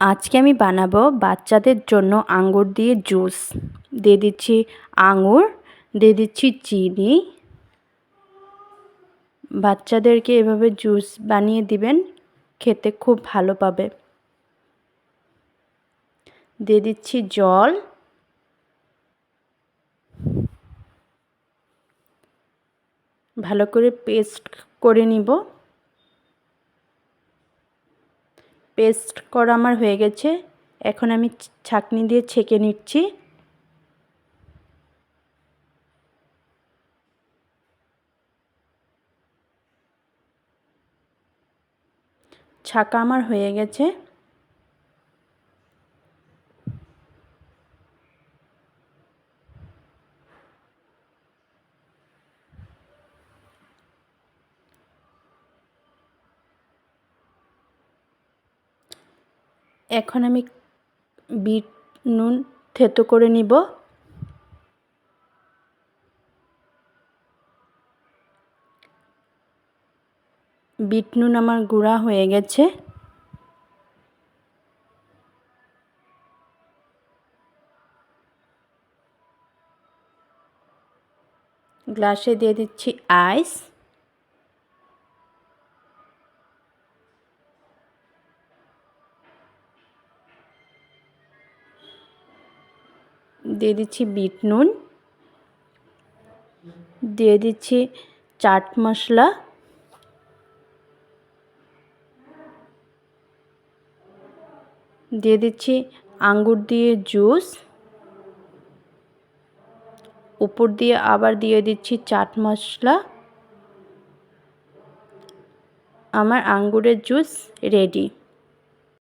আজকে আমি বানাবো বাচ্চাদের জন্য আঙ্গুর দিয়ে জুস। দিয়ে দিচ্ছি আঙুর, দিয়ে দিচ্ছি চিনি। বাচ্চাদেরকে এভাবে জুস বানিয়ে দিবেন, খেতে খুব ভালো পাবে। দিয়ে দিচ্ছি জল, ভালো করে পেস্ট করে নিব। পেস্ট করা আমার হয়ে গেছে, এখন আমি ছাঁকনি দিয়ে ছেঁকে নিচ্ছি। ছাঁকা আমার হয়ে গেছে। এখন আমি বিট নুন থেতো করে নিব। বিট নুন আমার গুঁড়া হয়ে গেছে। গ্লাসে দিয়ে দিচ্ছি আইস। দিয়ে দিচ্ছি বিট নুন, দিয়ে দিচ্ছি চাট মশলা, দিয়ে দিচ্ছি আঙ্গুর দিয়ে জুস, উপর দিয়ে আবার দিয়ে দিচ্ছি চাট মশলা। আমার আঙ্গুরের জুস রেডি।